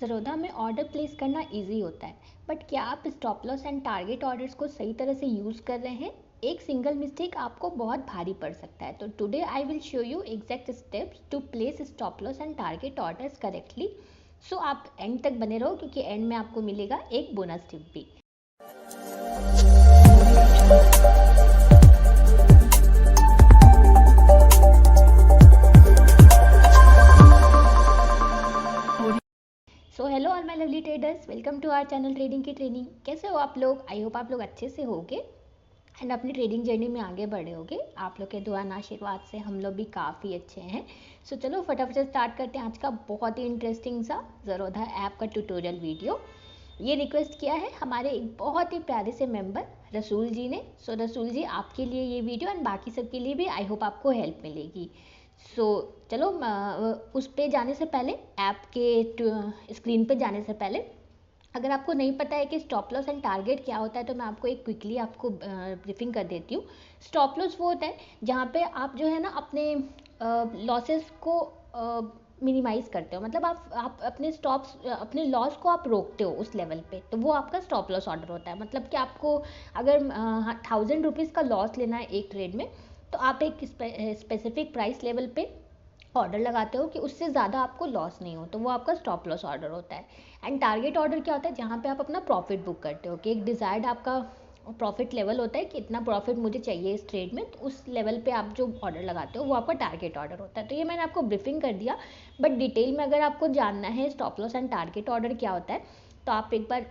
ज़रोधा में order place करना easy होता है, बट क्या आप stop loss and target orders को सही तरह से यूज़ कर रहे हैं? एक सिंगल मिस्टेक आपको बहुत भारी पड़ सकता है। तो today I will show you exact steps to place stop loss and target orders correctly. So आप एंड तक बने रहो, क्योंकि एंड में आपको मिलेगा एक बोनस टिप भी। So hello all my lovely traders, welcome to our channel trading की ट्रेनिंग। कैसे हो आप लोग? आई होप आप लोग अच्छे से होगे एंड अपनी ट्रेडिंग जर्नी में आगे बढ़े होगे। आप लोग के दुआ आशीर्वाद से हम लोग भी काफ़ी अच्छे हैं। सो चलो फटाफट से स्टार्ट करते हैं आज का बहुत ही इंटरेस्टिंग सा ज़रोधा ऐप का ट्यूटोरियल वीडियो। ये रिक्वेस्ट किया है हमारे एक बहुत ही प्यारे से मेंबर रसूल जी ने। सो रसूल जी, आपके लिए ये वीडियो एंड बाकी सबके लिए भी आई होप आपको हेल्प मिलेगी। सो चलो उस पे जाने से पहले, ऐप के स्क्रीन पे जाने से पहले, अगर आपको नहीं पता है कि स्टॉप लॉस एंड टारगेट क्या होता है, तो मैं आपको एक क्विकली आपको ब्रीफिंग कर देती हूँ। स्टॉप लॉस वो होता है जहाँ पे आप जो है ना अपने लॉसेस को मिनिमाइज़ करते हो, मतलब आप अपने लॉस को आप रोकते हो उस लेवल पे, तो वो आपका स्टॉप लॉस ऑर्डर होता है। मतलब कि आपको अगर 1000 रुपीज़ का लॉस लेना है एक ट्रेड में, तो आप एक स्पेसिफिक प्राइस लेवल पे ऑर्डर लगाते हो कि उससे ज़्यादा आपको लॉस नहीं हो, तो वो आपका स्टॉप लॉस ऑर्डर होता है। एंड टारगेट ऑर्डर क्या होता है? जहाँ पे आप अपना प्रॉफिट बुक करते हो कि एक डिज़ायर्ड आपका प्रॉफिट लेवल होता है कि इतना प्रॉफिट मुझे चाहिए इस ट्रेड में, तो उस लेवल पे आप जो ऑर्डर लगाते हो वो आपका टारगेट ऑर्डर होता है। तो ये मैंने आपको ब्रीफिंग कर दिया, बट डिटेल में अगर आपको जानना है stop loss and target order क्या होता है, तो आप एक बार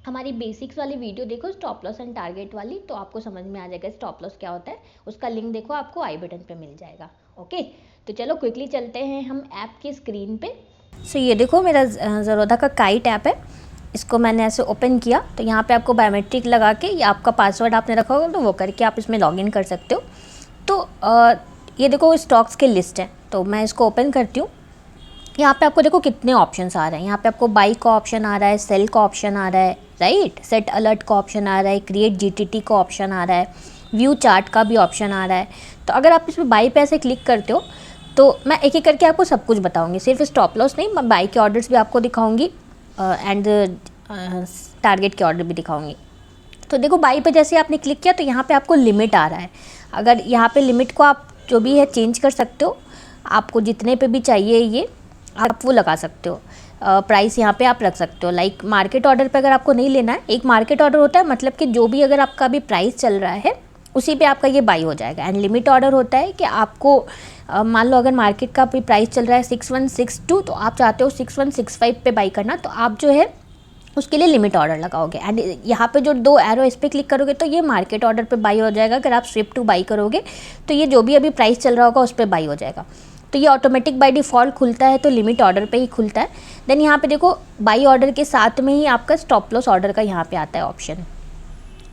हमारी बेसिक्स वाली वीडियो देखो, स्टॉप लॉस एंड टारगेट वाली, तो आपको समझ में आ जाएगा स्टॉप लॉस क्या होता है। उसका लिंक देखो, आपको आई बटन पे मिल जाएगा। ओके, तो चलो क्विकली चलते हैं हम ऐप की स्क्रीन पे। सो ये देखो, मेरा ज़रोधा का काइट ऐप है। इसको मैंने ऐसे ओपन किया तो यहाँ पे आपको बायोमेट्रिक लगा के या आपका पासवर्ड आपने रखा होगा तो वो करके आप इसमें लॉगिन कर सकते हो। तो ये देखो स्टॉक्स की लिस्ट है, तो मैं इसको ओपन करती हूँ। यहाँ पे आपको देखो कितने ऑप्शंस आ रहे हैं। यहाँ पे आपको बाई का ऑप्शन आ रहा है, सेल का ऑप्शन आ रहा है, राइट, सेट अलर्ट का ऑप्शन आ रहा है, क्रिएट जीटीटी का ऑप्शन आ रहा है, व्यू चार्ट का भी ऑप्शन आ रहा है। तो अगर आप इसमें बाई पे ऐसे क्लिक करते हो तो मैं एक एक करके आपको सब कुछ बताऊंगी, सिर्फ स्टॉप लॉस नहीं, मैं बाई के ऑर्डर्स भी आपको दिखाऊंगी एंड टारगेट के ऑर्डर भी दिखाऊंगी। तो देखो बाई पे जैसे आपने क्लिक किया तो यहाँ पे आपको लिमिट आ रहा है। अगर यहाँ पे लिमिट को आप जो भी है चेंज कर सकते हो, आपको जितने पे भी चाहिए ये आप वो लगा सकते हो। प्राइस यहाँ पे आप रख सकते हो। लाइक मार्केट ऑर्डर पे अगर आपको नहीं लेना है, एक मार्केट ऑर्डर होता है मतलब कि जो भी अगर आपका अभी प्राइस चल रहा है उसी पे आपका ये बाई हो जाएगा। एंड लिमिट ऑर्डर होता है कि आपको मान लो अगर मार्केट का भी प्राइस चल रहा है 6162, तो आप चाहते हो 6165 पे बाई करना, तो आप जो है उसके लिए लिमिट ऑर्डर लगाओगे। एंड यहाँ पे जो दो एरो इस पर क्लिक करोगे तो ये मार्केट ऑर्डर पे बाई हो जाएगा। अगर आप स्विप टू बाई करोगे तो ये जो भी अभी प्राइस चल रहा होगा उस पर बाई हो जाएगा। तो ये ऑटोमेटिक बाय डिफ़ॉल्ट खुलता है, तो लिमिट ऑर्डर पे ही खुलता है। देन यहाँ पे देखो बाई ऑर्डर के साथ में ही आपका स्टॉप लॉस ऑर्डर का यहाँ पे आता है ऑप्शन।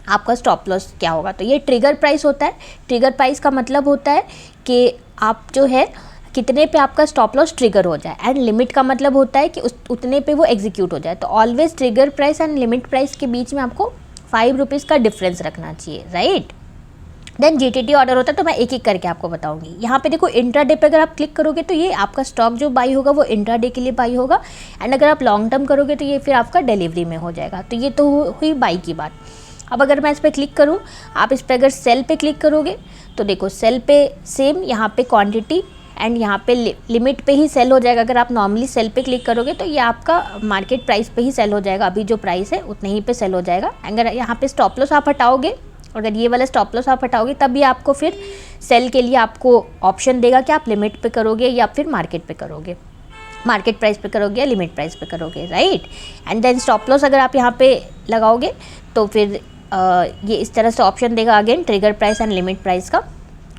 आपका स्टॉप लॉस क्या होगा? तो ये ट्रिगर प्राइस होता है। ट्रिगर प्राइस का मतलब होता है कि आप जो है कितने पे आपका स्टॉप लॉस ट्रिगर हो जाए, एंड लिमिट का मतलब होता है कि उतने पे वो एग्जीक्यूट हो जाए। तो always trigger price and limit price के बीच में आपको 5 रुपीज़ का डिफरेंस रखना चाहिए, राइट। देन जीटीटी ऑर्डर होता है, तो मैं एक एक करके आपको बताऊंगी। यहाँ पे देखो इंट्राडे पे अगर आप क्लिक करोगे तो ये आपका स्टॉक जो बाई होगा वो इंट्राडे के लिए बाई होगा। एंड अगर आप लॉन्ग टर्म करोगे तो ये फिर आपका डिलीवरी में हो जाएगा। तो ये तो हुई बाई की बात। अब अगर मैं इस पर क्लिक करूँ, आप इस पर अगर सेल पे क्लिक करोगे तो देखो सेल पे सेम यहाँ पे क्वांटिटी एंड यहाँ पे लिमिट पे ही सेल हो जाएगा। अगर आप नॉर्मली सेल पे क्लिक करोगे तो ये आपका मार्केट प्राइस पे ही सेल हो जाएगा, अभी जो प्राइस है उतने ही पे सेल हो जाएगा। अगर यहाँ पे स्टॉप लॉस आप हटाओगे, अगर ये वाला स्टॉप लॉस आप हटाओगे, तब भी आपको फिर सेल के लिए आपको ऑप्शन देगा कि आप लिमिट पे करोगे या फिर मार्केट पे करोगे, मार्केट प्राइस पे करोगे या लिमिट प्राइस पे करोगे, right. And then stop loss अगर आप यहाँ पे लगाओगे तो फिर ये इस तरह से ऑप्शन देगा, again trigger price and limit price का।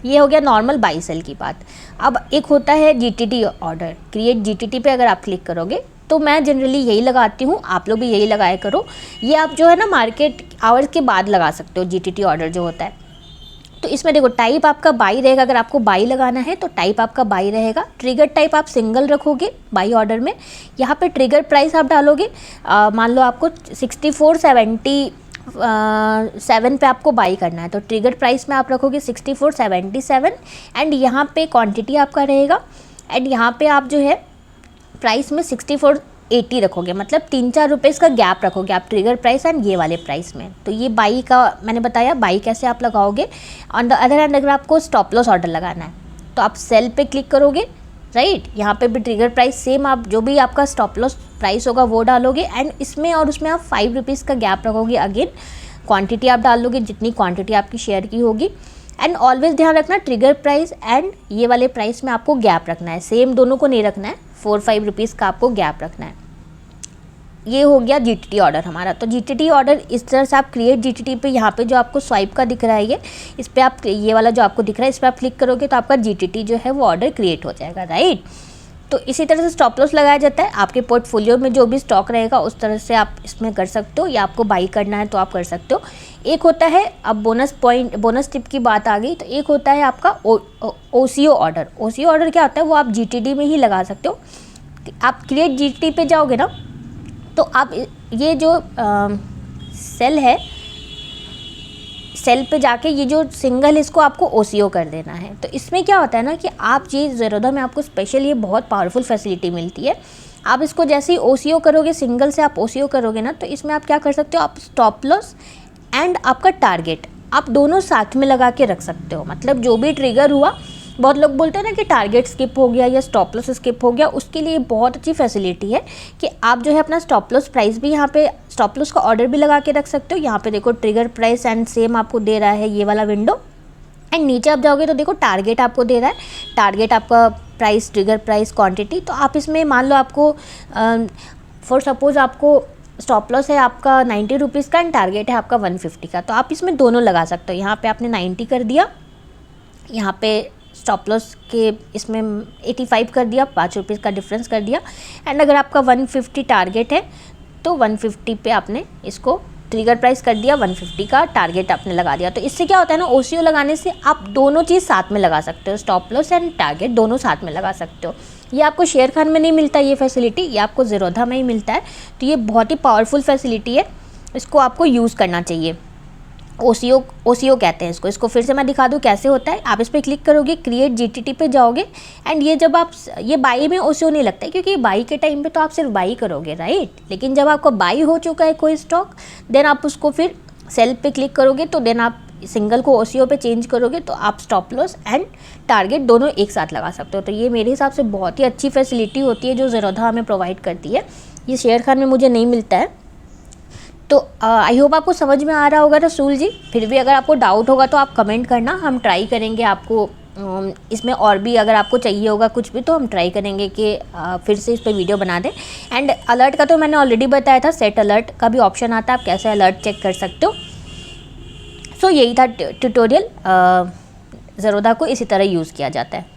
ये हो गया नॉर्मल बाई सेल की बात। अब एक होता है जीटीटी ऑर्डर, क्रिएट जीटीटी पे अगर आप क्लिक करोगे तो मैं जनरली यही लगाती हूँ, आप लोग भी यही लगाया करो। ये आप जो है ना मार्केट आवर्स के बाद लगा सकते हो जीटीटी ऑर्डर जो होता है। तो इसमें देखो टाइप आपका बाई रहेगा, अगर आपको बाई लगाना है तो टाइप आपका बाई रहेगा। ट्रिगर टाइप आप सिंगल रखोगे बाई ऑर्डर में। यहाँ पे ट्रिगर प्राइस आप डालोगे, मान लो आपको 6477 पे आपको बाई करना है, तो ट्रिगर प्राइस में आप रखोगे 6477 एंड यहाँ पे क्वांटिटी आपका रहेगा। एंड यहाँ पे आप जो है प्राइस में 64 80 रखोगे, मतलब 3-4 रुपीज़ का गैप रखोगे आप ट्रिगर प्राइस एंड ये वाले प्राइस में। तो ये बाई का मैंने बताया, बाई कैसे आप लगाओगे। ऑन द अदर हैंड अगर आपको स्टॉप लॉस ऑर्डर लगाना है तो आप सेल पे क्लिक करोगे, राइट। यहाँ पे भी ट्रिगर प्राइस सेम, आप जो भी आपका स्टॉप लॉस प्राइस होगा वो डालोगे एंड इसमें और उसमें आप 5 रुपीज़ का गैप रखोगे। अगेन क्वांटिटी आप डाल दोगे जितनी क्वांटिटी आपकी शेयर की होगी एंड ऑलवेज ध्यान रखना ट्रिगर प्राइस एंड ये वाले प्राइस में आपको गैप रखना है, सेम दोनों को नहीं रखना है, 4-5 रुपीज़ का आपको गैप रखना है। ये हो गया जीटीटी ऑर्डर हमारा। तो जीटीटी ऑर्डर इस तरह से आप क्रिएट जीटीटी पे, यहाँ पे जो आपको स्वाइप का दिख रहा है ये, इस पर आप ये वाला जो आपको दिख रहा है इस पर आप क्लिक करोगे तो आपका जीटीटी जो है वो ऑर्डर क्रिएट हो जाएगा, राइट। तो इसी तरह से स्टॉप लॉस लगाया जाता है। आपके पोर्टफोलियो में जो भी स्टॉक रहेगा उस तरह से आप इसमें कर सकते हो, या आपको बाई करना है तो आप कर सकते हो। एक होता है, अब बोनस टिप की बात आ गई, तो एक होता है आपका ओसीओ ऑर्डर। ओसीओ ऑर्डर क्या होता है, वो आप जीटीडी में ही लगा सकते हो। आप क्रिएट जीटीटी पे जाओगे ना तो आप ये जो सेल है, सेल पे जाके ये जो सिंगल इसको आपको ओसीओ कर देना है। तो इसमें क्या होता है ना कि आप ये ज़ेरोधा में आपको स्पेशल ये बहुत पावरफुल फैसिलिटी मिलती है। आप इसको जैसे ही ओसीओ करोगे, सिंगल से आप ओसीओ करोगे ना, तो इसमें आप क्या कर सकते हो, आप स्टॉप लॉस एंड आपका टारगेट आप दोनों साथ में लगा के रख सकते हो। मतलब जो भी ट्रिगर हुआ, बहुत लोग बोलते हैं ना कि टारगेट स्किप हो गया या स्टॉप लॉस स्किप हो गया, उसके लिए बहुत अच्छी फैसिलिटी है कि आप जो है अपना स्टॉप लॉस प्राइस भी यहाँ पे, स्टॉप लॉस का ऑर्डर भी लगा के रख सकते हो। यहाँ पे देखो ट्रिगर प्राइस एंड सेम आपको दे रहा है ये वाला विंडो, एंड नीचे आप जाओगे तो देखो टारगेट आपको दे रहा है, टारगेट आपका प्राइस, ट्रिगर प्राइस, क्वांटिटी। तो आप इसमें मान लो आपको फॉर सपोज आपको स्टॉप लॉस है आपका 90 रुपीज़ का एंड टारगेट है आपका 150 का, तो आप इसमें दोनों लगा सकते हो। यहाँ पे आपने 90 कर दिया, यहाँ पे स्टॉप लॉस के इसमें 85 कर दिया, 5 रुपीज़ का डिफरेंस कर दिया। एंड अगर आपका 150 टारगेट है तो 150 पे आपने इसको ट्रिगर प्राइस कर दिया, 150 का टारगेट आपने लगा दिया। तो इससे क्या होता है ना, ओसीओ लगाने से आप दोनों चीज़ साथ में लगा सकते हो, स्टॉप लॉस एंड टारगेट दोनों साथ में लगा सकते हो। ये आपको शेयर खान में नहीं मिलता ये फैसिलिटी, ये आपको ज़ेरोधा में ही मिलता है। तो ये बहुत ही पावरफुल फैसिलिटी है, इसको आपको यूज़ करना चाहिए। ओसीओ कहते हैं इसको फिर से मैं दिखा दूँ कैसे होता है। आप इस पर क्लिक करोगे, क्रिएट जीटीटी पे जाओगे एंड ये जब आप, ये बाई में ओसीओ नहीं लगता है क्योंकि बाई के टाइम पे तो आप सिर्फ बाई करोगे, राइट। लेकिन जब आपको बाई हो चुका है कोई स्टॉक, देन आप उसको फिर सेल पे क्लिक करोगे, तो देन आप सिंगल को ओसीओ पे चेंज करोगे तो आप स्टॉप लॉस एंड टारगेट दोनों एक साथ लगा सकते हो। तो ये मेरे हिसाब से बहुत ही अच्छी फैसिलिटी होती है जो ज़ेरोधा हमें प्रोवाइड करती है। ये शेयर खान में मुझे नहीं मिलता है। तो आई होप आपको समझ में आ रहा होगा रसूल जी। फिर भी अगर आपको डाउट होगा तो आप कमेंट करना, हम ट्राई करेंगे आपको इसमें और भी अगर आपको चाहिए होगा कुछ भी तो हम ट्राई करेंगे कि फिर से इस पर वीडियो बना दें। एंड अलर्ट का तो मैंने ऑलरेडी बताया था, सेट अलर्ट का भी ऑप्शन आता है, आप कैसे अलर्ट चेक कर सकते हो। सो यही था ट्यूटोरियल, ज़ेरोधा को इसी तरह यूज़ किया जाता है।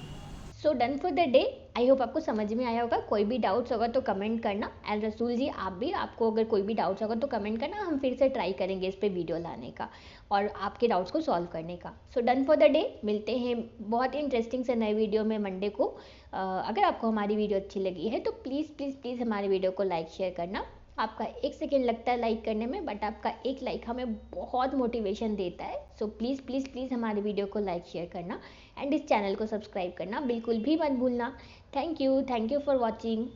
So done for the day. I hope आपको समझ में आया होगा। कोई भी डाउट्स होगा तो कमेंट करना। एंड रसूल जी आप भी, आपको अगर कोई भी डाउट्स होगा तो कमेंट करना, हम फिर से ट्राई करेंगे इस पे वीडियो लाने का और आपके डाउट्स को सॉल्व करने का। So done for the day. मिलते हैं बहुत ही इंटरेस्टिंग से नए वीडियो में मंडे को। अगर आपको हमारी वीडियो अच्छी लगी है तो प्लीज़ प्लीज़ प्लीज़ हमारी वीडियो को लाइक शेयर करना। आपका 1 सेकेंड लगता है लाइक करने में, बट आपका एक लाइक हमें बहुत मोटिवेशन देता है। सो प्लीज़ प्लीज़ प्लीज़ हमारी वीडियो को लाइक शेयर करना एंड इस चैनल को सब्सक्राइब करना बिल्कुल भी मत भूलना। Thank you for watching.